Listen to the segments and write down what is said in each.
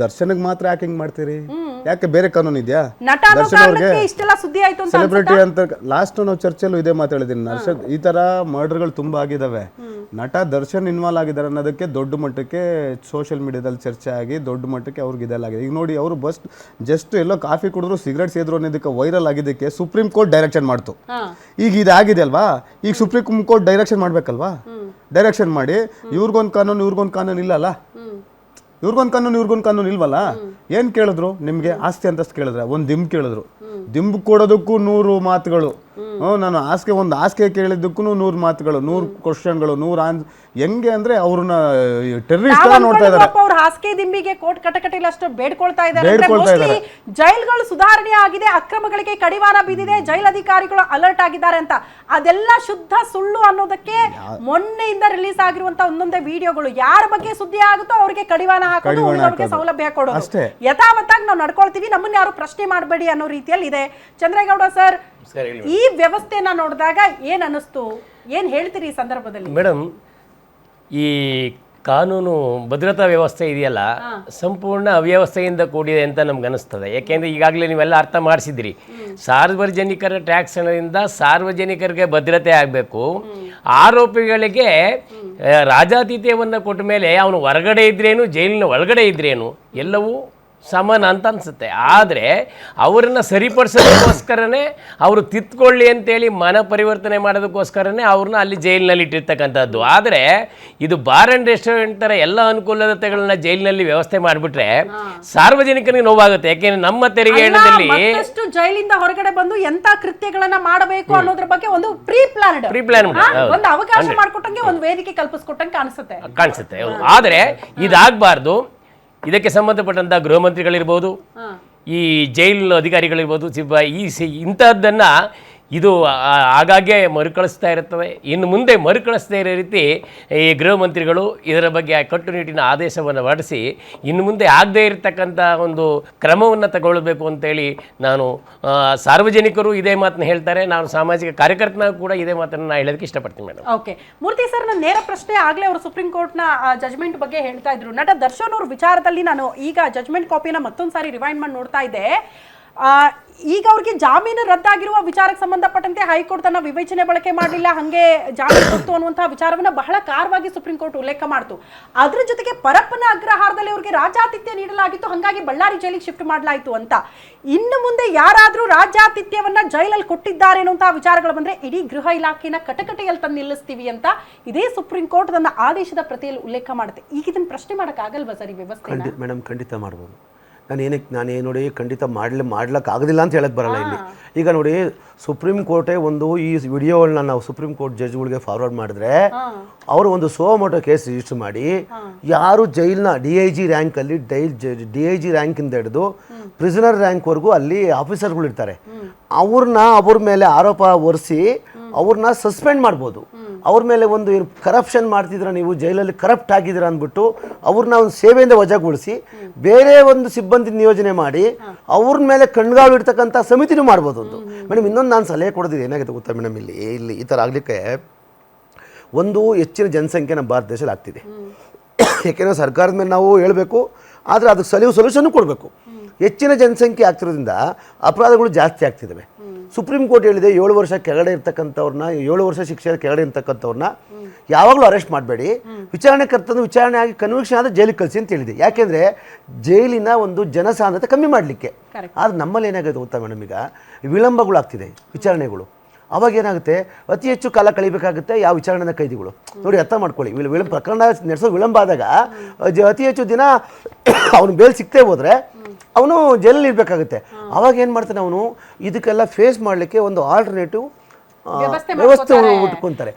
ದರ್ಶನ್ಗೆ ಮಾತ್ರ ಯಾಕೆ ಹಿಂಗ್ ಮಾಡ್ತೀರಿ? ಯಾಕೆ ಬೇರೆ ಕಾನೂನು ಇದೆಯಾ? ಸೆಲೆಬ್ರಿಟಿ ಅಂತ ಲಾಸ್ಟ್ ನಾವು ಚರ್ಚೆಲ್ಲೂ ಇದೇ ಮಾತಾಡಿದೀನಿ. ಈ ತರ ಮರ್ಡರ್ಗಳು ತುಂಬಾ ಆಗಿದಾವೆ. ನಟ ದರ್ಶನ್ ಇನ್ವಾಲ್ವ್ ಆಗಿದ್ದಾರೆ ಅನ್ನೋದಕ್ಕೆ ದೊಡ್ಡ ಮಟ್ಟಕ್ಕೆ ಸೋಷಿಯಲ್ ಮೀಡಿಯಾದಲ್ಲಿ ಚರ್ಚೆ ಆಗಿ ದೊಡ್ಡ ಮಟ್ಟಕ್ಕೆ ಅವ್ರಿಗೆ ಇದೆಲ್ಲಾಗಿದೆ. ಈಗ ನೋಡಿ, ಅವರು ಜಸ್ಟ್ ಎಲ್ಲೋ ಕಾಫಿ ಕುಡಿದ್ರು ಸಿಗರೇಟ್ ಸೇದ್ರು ಅನ್ನೋದಕ್ಕೆ ವೈರಲ್ ಆಗಿದ್ದಕ್ಕೆ ಸುಪ್ರೀಂ ಕೋರ್ಟ್ ಡೈರೆಕ್ಷನ್ ಮಾಡ್ತು. ಈಗ ಇದಾಗಿದೆ ಅಲ್ವಾ, ಈಗ ಸುಪ್ರೀಂ ಕೋರ್ಟ್ ಡೈರೆಕ್ಷನ್ ಮಾಡ್ಬೇಕಲ್ವಾ? ಡೈರೆಕ್ಷನ್ ಮಾಡಿ ಇವ್ರಿಗೊಂದು ಕಾನೂನು ಇಲ್ಲಲ್ಲ, ಇವ್ರಿಗೊಂದು ಕಾನೂನು ಇಲ್ವಲ್ಲ. ಏನ್ ಕೇಳಿದ್ರು? ನಿಮ್ಗೆ ಆಸ್ತಿ ಅಂತಸ್ತು ಕೇಳಿದ್ರೆ ಒಂದು ದಿಂಬು ಕೇಳಿದ್ರು. ದಿಂಬು ಕೊಡೋದಕ್ಕೂ 100 ಮಾತುಗಳು. ನಾನು ಒಂದು ಹಾಸಿಗೆ ಕೇಳಿದ್ದಕ್ಕೂ 100 ಮಾತುಗಳು, 100 ಕ್ವಶನ್ಗಳು, 100 ಹೆಂಗೆ ಅಂದ್ರೆ ಅವ್ರನ್ನ ಟೆರರಿಸ್ಟ್ ನೋಡ್ತಾ ಇದ್ದಾರೆ. ಅವ್ರ ಹಾಸಿಗೆ ದಿಂಬಿಗೆ ಕೋರ್ಟ್ ಕಟಕಟೆಯಲ್ಲಿ ಅಷ್ಟು ಬೇಡ್ಕೊಳ್ತಾ ಇದ್ದಾರೆ. ಜೈಲ್ಗಳು ಸುಧಾರಣೆ ಆಗಿದೆ, ಅಕ್ರಮಗಳಿಗೆ ಕಡಿವಾಣ ಬಿದ್ದಿದೆ, ಜೈಲ್ ಅಧಿಕಾರಿಗಳು ಅಲರ್ಟ್ ಆಗಿದ್ದಾರೆ ಅಂತ. ಅದೆಲ್ಲ ಶುದ್ಧ ಸುಳ್ಳು ಅನ್ನೋದಕ್ಕೆ ಮೊನ್ನೆಯಿಂದ ರಿಲೀಸ್ ಆಗಿರುವಂತ ಒಂದೊಂದೇ ವಿಡಿಯೋಗಳು. ಯಾರ ಬಗ್ಗೆ ಸುದ್ದಿ ಆಗುತ್ತೋ ಅವ್ರಿಗೆ ಕಡಿವಾಣ ಹಾಕೋದು, ಅವ್ರಿಗೆ ಸೌಲಭ್ಯ ಕೊಡೋದು. ಯಥಾವತ್ತಾಗಿ ನಾವು ನಡ್ಕೊಳ್ತೀವಿ, ನಮ್ಮನ್ನ ಯಾರು ಪ್ರಶ್ನೆ ಮಾಡಬೇಡಿ ಅನ್ನೋ ರೀತಿಯಲ್ಲಿ ಇದೆ. ಚಂದ್ರೇಗೌಡ ಸರ್, ಈ ವ್ಯವಸ್ಥೆನ ನೋಡಿದಾಗ ಏನ್ ಅನಿಸ್ತು, ಏನ್ ಹೇಳ್ತೀರಿ ಈ ಸಂದರ್ಭದಲ್ಲಿ? ಮೇಡಮ್, ಈ ಕಾನೂನು ಭದ್ರತಾ ವ್ಯವಸ್ಥೆ ಇದೆಯಲ್ಲ, ಸಂಪೂರ್ಣ ಅವ್ಯವಸ್ಥೆಯಿಂದ ಕೂಡಿದೆ ಅಂತ ನಮ್ಗೆ ಅನಿಸ್ತದೆ. ಯಾಕೆಂದರೆ ಈಗಾಗಲೇ ನೀವೆಲ್ಲ ಅರ್ಥ ಮಾಡಿಸಿದ್ರಿ. ಸಾರ್ವಜನಿಕರ ಟ್ಯಾಕ್ಸ್ ಹಣದಿಂದ ಸಾರ್ವಜನಿಕರಿಗೆ ಭದ್ರತೆ ಆಗಬೇಕು. ಆರೋಪಿಗಳಿಗೆ ರಾಜಾತಿಥ್ಯವನ್ನು ಕೊಟ್ಟ ಮೇಲೆ ಅವನು ಹೊರಗಡೆ ಇದ್ರೇನು, ಜೈಲಿನ ಒಳಗಡೆ ಇದ್ರೇನು ಎಲ್ಲವೂ ಸಮಾನ ಅಂತ ಅನಿಸುತ್ತೆ. ಆದರೆ ಅವರನ್ನು ಸರಿಪಡಿಸೋದಕ್ಕೋಸ್ಕರನೇ ಅವರು ತಿತ್ಕೊಳ್ಳಿ ಅಂತೇಳಿ ಮನ ಪರಿವರ್ತನೆ ಮಾಡೋದಕ್ಕೋಸ್ಕರನೇ ಅವ್ರನ್ನ ಅಲ್ಲಿ ಜೈಲಿನಲ್ಲಿ ಇಟ್ಟಿರ್ತಕ್ಕಂಥದ್ದು. ಆದರೆ ಇದು ಬಾರ್ ಆ್ಯಂಡ್ ರೆಸ್ಟೋರೆಂಟ್ ಥರ ಎಲ್ಲ ಅನುಕೂಲತೆಗಳನ್ನ ಜೈಲಿನಲ್ಲಿ ವ್ಯವಸ್ಥೆ ಮಾಡಿಬಿಟ್ರೆ ಸಾರ್ವಜನಿಕರಿಗೆ ನೋವಾಗುತ್ತೆ. ಯಾಕೆಂದ್ರೆ ನಮ್ಮ ತೆರಿಗೆ ಹಣದಲ್ಲಿ ಜೈಲಿಂದ ಹೊರಗಡೆ ಬಂದು ಎಂತ ಕೃತ್ಯಗಳನ್ನ ಮಾಡಬೇಕು ಅನ್ನೋದ್ರ ಬಗ್ಗೆ ಒಂದು ಪ್ರೀ ಪ್ಲಾನ್ ಒಂದು ಅವಕಾಶ ಮಾಡಿಕೊಟ್ಟಂಗೆ, ಒಂದು ವೇದಿಕೆ ಕಲ್ಪಿಸ್ಕೊಟ್ಟಂಗೆ ಕಾಣಿಸುತ್ತೆ. ಆದರೆ ಇದಾಗಬಾರ್ದು. ಇದಕ್ಕೆ ಸಂಬಂಧಪಟ್ಟಂಥ ಗೃಹ ಮಂತ್ರಿಗಳಿರ್ಬೋದು, ಈ ಜೈಲು ಅಧಿಕಾರಿಗಳಿರ್ಬೋದು, ಇಂಥದ್ದನ್ನು ಇದು ಆಗಾಗ್ಗೆ ಮರುಕಳಿಸ್ತಾ ಇರುತ್ತವೆ. ಇನ್ನು ಮುಂದೆ ಮರುಕಳಿಸ್ತಾ ಇರೋ ರೀತಿ ಈ ಗೃಹ ಮಂತ್ರಿಗಳು ಇದರ ಬಗ್ಗೆ ಕಟ್ಟುನಿಟ್ಟಿನ ಆದೇಶವನ್ನು ಹೊರಡಿಸಿ ಇನ್ನು ಮುಂದೆ ಆಗದೇ ಇರತಕ್ಕಂಥ ಒಂದು ಕ್ರಮವನ್ನು ತಗೊಳ್ಬೇಕು ಅಂತೇಳಿ ನಾನು ಸಾರ್ವಜನಿಕರು ಇದೇ ಮಾತನ್ನು ಹೇಳ್ತಾರೆ. ನಾನು ಸಾಮಾಜಿಕ ಕಾರ್ಯಕರ್ತನ ಕೂಡ ಇದೇ ಮಾತನ್ನು ನಾನು ಹೇಳೋದಕ್ಕೆ ಇಷ್ಟಪಡ್ತೀನಿ ಮೇಡಮ್. ಓಕೆ ಮೂರ್ತಿ ಸರ್, ನನ್ನ ನೇರ ಪ್ರಶ್ನೆ, ಆಗಲೇ ಅವರು ಸುಪ್ರೀಂ ಕೋರ್ಟ್ನ ಜಜ್ಮೆಂಟ್ ಬಗ್ಗೆ ಹೇಳ್ತಾ ಇದ್ರು. ನಟ ದರ್ಶನ್ ಅವ್ರ ವಿಚಾರದಲ್ಲಿ ನಾನು ಈಗ ಜಜ್ಮೆಂಟ್ ಕಾಪಿನ ಮತ್ತೊಂದು ಸಾರಿ ರಿವೈಂಡ್ ಮಾಡಿ ನೋಡ್ತಾ ಇದ್ದೆ. ಈಗ ಅವ್ರಿಗೆ ಜಾಮೀನು ರದ್ದಾಗಿರುವ ವಿಚಾರಕ್ಕೆ ಸಂಬಂಧಪಟ್ಟಂತೆ ಹೈಕೋರ್ಟ್ ತನ್ನ ವಿವೇಚನೆ ಬಳಕೆ ಮಾಡಲಿಲ್ಲ, ಹಂಗೆ ಜಾಮೀನು ಕೊಡ್ತು ಅನ್ನುವಂತಹ ವಿಚಾರವನ್ನ ಬಹಳ ಕಾರವಾಗಿ ಸುಪ್ರೀಂ ಕೋರ್ಟ್ ಉಲ್ಲೇಖ ಮಾಡ್ತು. ಅದ್ರ ಜೊತೆಗೆ ಪರಪ್ಪನ ಅಗ್ರಹಾರದಲ್ಲಿ ಅವ್ರಿಗೆ ರಾಜ್ಯಾತಿಥ್ಯ ನೀಡಲಾಗಿತ್ತು, ಹಂಗಾಗಿ ಬಳ್ಳಾರಿ ಜೈಲಿಗೆ ಶಿಫ್ಟ್ ಮಾಡಲಾಯಿತು ಅಂತ. ಇನ್ನು ಮುಂದೆ ಯಾರಾದ್ರೂ ರಾಜ್ಯಾತಿಥ್ಯವನ್ನ ಜೈಲಲ್ಲಿ ಕೊಟ್ಟಿದ್ದಾರೆ ಅನ್ನುವಂತಹ ವಿಚಾರಗಳು ಬಂದ್ರೆ ಇಡೀ ಗೃಹ ಇಲಾಖೆನ ಕಟಕಟೆಯಲ್ಲಿ ತಂದು ನಿಲ್ಲಿಸ್ತೀವಿ ಅಂತ ಇದೇ ಸುಪ್ರೀಂ ಕೋರ್ಟ್ ತನ್ನ ಆದೇಶದ ಪ್ರತಿಯಲ್ಲಿ ಉಲ್ಲೇಖ ಮಾಡುತ್ತೆ. ಈಗ ಇದನ್ನ ಪ್ರಶ್ನೆ ಮಾಡಕ್ ಆಗಲ್ವಾ ಸರ್ ಈ ವ್ಯವಸ್ಥೆ? ಮೇಡಮ್, ಖಂಡಿತ ಮಾಡ್ಬೋದು. ನಾನೇ ನೋಡಿ ಖಂಡಿತ ಮಾಡ್ಲಿಕ್ಕಾಗೋದಿಲ್ಲ ಅಂತ ಹೇಳಕ್ಕೆ ಬರಲ್ಲ ಇಲ್ಲಿ. ಈಗ ನೋಡಿ, ಸುಪ್ರೀಂ ಕೋರ್ಟೇ ಈ ವಿಡಿಯೋಗಳನ್ನ ನಾವು ಸುಪ್ರೀಂ ಕೋರ್ಟ್ ಜಡ್ಜ್ಗಳಿಗೆ ಫಾರ್ವರ್ಡ್ ಮಾಡಿದ್ರೆ ಅವರು ಒಂದು ಸೋಮೋಟೋ ಕೇಸ್ ರಿಜಿಸ್ಟರ್ ಮಾಡಿ ಯಾರು ಜೈಲ್ನ DIG ರ್ಯಾಂಕಲ್ಲಿ DIG ರ್ಯಾಂಕಿಂದ ಹಿಡಿದು ಪ್ರಿಸನರ್ ರ್ಯಾಂಕ್ವರೆಗೂ ಅಲ್ಲಿ ಆಫೀಸರ್ಗಳು ಇರ್ತಾರೆ. ಅವ್ರ ಮೇಲೆ ಆರೋಪ ಹೊರಿಸಿ ಅವ್ರನ್ನ ಸಸ್ಪೆಂಡ್ ಮಾಡ್ಬೋದು. ಅವ್ರ ಮೇಲೆ ಒಂದು ಕರಪ್ಷನ್ ಮಾಡ್ತಿದ್ರ, ನೀವು ಜೈಲಲ್ಲಿ ಕರಪ್ಟ್ ಆಗಿದ್ದೀರ ಅಂದ್ಬಿಟ್ಟು ಅವ್ರನ್ನ ಒಂದು ಸೇವೆಯಿಂದ ವಜಾಗೊಳಿಸಿ ಬೇರೆ ಒಂದು ಸಿಬ್ಬಂದಿ ನಿಯೋಜನೆ ಮಾಡಿ ಅವ್ರ ಮೇಲೆ ಕಣ್ಗಾವಲು ಇಡ್ತಕ್ಕಂಥ ಸಮಿತಿನೂ ಮಾಡ್ಬೋದು. ಒಂದು ಮೇಡಮ್, ಇನ್ನೊಂದು ನಾನು ಸಲಹೆ ಕೊಡೋದಿದೆ. ಏನಾಗುತ್ತೆ ಗೊತ್ತಾ ಮೇಡಮ್, ಇಲ್ಲಿ ಈ ಥರ ಆಗಲಿಕ್ಕೆ ಒಂದು ಹೆಚ್ಚಿನ ಜನಸಂಖ್ಯೆ ನಮ್ಮ ಭಾರತ ದೇಶದಲ್ಲಿ ಆಗ್ತಿದೆ. ಯಾಕೆಂದರೆ ಸರ್ಕಾರದ ಮೇಲೆ ನಾವು ಹೇಳಬೇಕು, ಆದರೆ ಅದಕ್ಕೆ ಸೊಲ್ಯೂಷನ್ನು ಕೊಡಬೇಕು. ಹೆಚ್ಚಿನ ಜನಸಂಖ್ಯೆ ಆಗ್ತಿರೋದ್ರಿಂದ ಅಪರಾಧಗಳು ಜಾಸ್ತಿ ಆಗ್ತಿದ್ದಾವೆ. ಸುಪ್ರೀಂ ಕೋರ್ಟ್ ಹೇಳಿದೆ 7 ವರ್ಷ ಕೆಳಗಡೆ ಇರ್ತಕ್ಕಂಥವ್ರನ್ನ, 7 ವರ್ಷ ಶಿಕ್ಷೆ ಕೆಳಗಡೆ ಇರ್ತಕ್ಕಂಥವ್ರನ್ನ ಯಾವಾಗಲೂ ಅರೆಸ್ಟ್ ಮಾಡಬೇಡಿ, ವಿಚಾರಣೆ ಆಗಿ ಕನ್ವಿಕ್ಷನ್ ಆದರೆ ಜೈಲಿಗೆ ಕಳಿಸಿ ಅಂತ ಹೇಳಿದೆ. ಯಾಕೆಂದರೆ ಜೈಲಿನ ಒಂದು ಜನಸಾಂದ್ರತೆ ಕಮ್ಮಿ ಮಾಡಲಿಕ್ಕೆ. ಆದರೆ ನಮ್ಮಲ್ಲಿ ಏನಾಗುತ್ತೆ ಗೊತ್ತಾ ಮೇಡಮ್, ಈಗ ವಿಳಂಬಗಳಾಗ್ತಿದೆ ವಿಚಾರಣೆಗಳು. ಅವಾಗ ಏನಾಗುತ್ತೆ, ಅತಿ ಹೆಚ್ಚು ಕಾಲ ಕಳಿಬೇಕಾಗುತ್ತೆ ಯಾವ ವಿಚಾರಣೆಯ ಕೈದಿಗಳು. ನೋಡಿ, ಅರ್ಥ ಮಾಡ್ಕೊಳ್ಳಿ, ಪ್ರಕರಣ ನಡೆಸೋದು ವಿಳಂಬ ಆದಾಗ ಅತಿ ಹೆಚ್ಚು ದಿನ ಅವನು ಬೇಲ್ ಸಿಗ್ತೇ ಹೋದರೆ ಅವನು ಜೈಲಲ್ಲಿ ಇರಬೇಕಾಗುತ್ತೆ. ಅವಾಗ ಏನು ಮಾಡ್ತಾನೆ ಅವನು, ಇದಕ್ಕೆಲ್ಲ ಫೇಸ್ ಮಾಡಲಿಕ್ಕೆ ಒಂದು ಆಲ್ಟರ್ನೇಟಿವ್ ವ್ಯವಸ್ಥೆ ಉಟ್ಕೊಂತಾರೆ.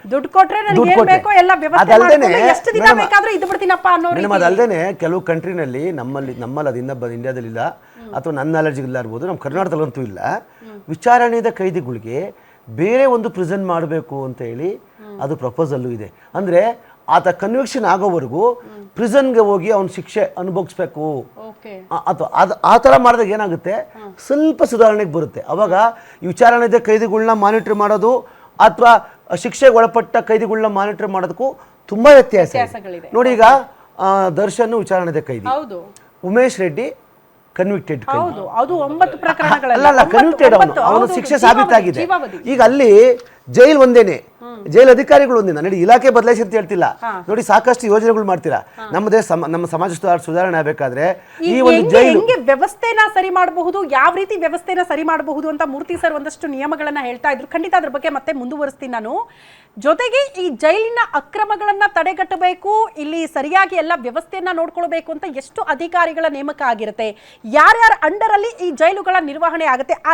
ಅದಲ್ಲದೆ ಕೆಲವು ಕಂಟ್ರಿನಲ್ಲಿ ನಮ್ಮಲ್ಲಿ ಅದು ಇಂಡಿಯಾದಲ್ಲಿಲ್ಲ, ಅಥವಾ ನನ್ನ ನಾಲೆಡ್ಜಿಗಿಲ್ಲ ಇರ್ಬೋದು, ನಮ್ಮ ಕರ್ನಾಟಕದಲ್ಲಂತೂ ಇಲ್ಲ. ವಿಚಾರಣೆಯ ಕೈದಿಗಳಿಗೆ ಬೇರೆ ಒಂದು ಪ್ರಿಸನ್ ಮಾಡಬೇಕು ಅಂತ ಹೇಳಿ ಅದು ಪ್ರಪೋಸಲ್ಲು ಇದೆ. ಅಂದರೆ ಆತ ಕನ್ವಿಕ್ಷನ್ ಆಗೋವರೆಗೂ ಪ್ರಿಸನ್ಗೆ ಹೋಗಿ ಅವ್ನು ಶಿಕ್ಷೆ ಅನುಭವಿಸ್ಬೇಕು. ಅಥವಾ ಆ ಥರ ಮಾಡಿದಾಗ ಏನಾಗುತ್ತೆ, ಸ್ವಲ್ಪ ಸುಧಾರಣೆಗೆ ಬರುತ್ತೆ. ಅವಾಗ ಈ ವಿಚಾರಣೆ ಕೈದಿಗಳನ್ನ ಮಾನಿಟರ್ ಮಾಡೋದು ಅಥವಾ ಶಿಕ್ಷೆಗೆ ಒಳಪಟ್ಟ ಕೈದಿಗಳನ್ನ ಮಾನಿಟರ್ ಮಾಡೋದಕ್ಕೂ ತುಂಬ ವ್ಯತ್ಯಾಸ. ನೋಡಿ, ಈಗ ದರ್ಶನ್ ವಿಚಾರಣೆ ಕೈದಿ, ಉಮೇಶ್ ರೆಡ್ಡಿ ಕನ್ವಿಕ್ಟೆಡ್. ಹೌದು ಅದು 9 ಪ್ರಕರಣಗಳಲ್ಲಿ ಅಲ್ಲ ಕನ್ವಿಕ್ಟೆಡ್, ಅವನು ಶಿಕ್ಷೆ ಸಾಬೀತಾಗಿದೆ. ಈಗ ಅಲ್ಲಿ ಜೈಲ್ ಒಂದೇನೆ, ಜೈಲ್ ಅಧಿಕಾರಿಗಳು ಒಂದೇ. ನೋಡಿ ಇಲಾಖೆ ಬದಲಾಯಿಸಿ ಅಂತ ಹೇಳ್ತಿಲ್ಲ, ನೋಡಿ ಸಾಕಷ್ಟು ಯೋಜನೆಗಳು ಮಾಡ್ತೀರಾ. ನಮ್ಮ ದೇಶ ನಮ್ಮ ಸಮಾಜ ಸುಧಾರಣೆ ಆಗಬೇಕಾದ್ರೆ ಈ ಒಂದು ಜೈಲು ಹೆಂಗೆ ವ್ಯವಸ್ಥೆನ ಸರಿ ಮಾಡಬಹುದು, ಯಾವ ರೀತಿ ವ್ಯವಸ್ಥೆನ ಸರಿ ಮಾಡಬಹುದು ಅಂತ ಮೂರ್ತಿ ಸರ್ ಒಂದಷ್ಟು ನಿಯಮಗಳನ್ನ ಹೇಳ್ತಾ ಇದ್ರು. ಖಂಡಿತ ಅದ್ರ ಬಗ್ಗೆ ಮತ್ತೆ ಮುಂದುವರಿಸ್ತೀನಿ ನಾನು. ಜೊತೆಗೆ ಈ ಜೈಲಿನ ಅಕ್ರಮಗಳನ್ನ ತಡೆಗಟ್ಟಬೇಕು, ಇಲ್ಲಿ ಸರಿಯಾಗಿ ಎಲ್ಲ ವ್ಯವಸ್ಥೆಯನ್ನ ನೋಡ್ಕೊಳ್ಬೇಕು ಅಂತ ಎಷ್ಟು ಅಧಿಕಾರಿಗಳ ನೇಮಕ ಆಗಿರುತ್ತೆ, ಯಾರ್ಯಾರ ಅಂಡರ್ ಅಲ್ಲಿ ಈ ಜೈಲುಗಳ ನಿರ್ವಹಣೆ ಆಗುತ್ತೆ, ಆ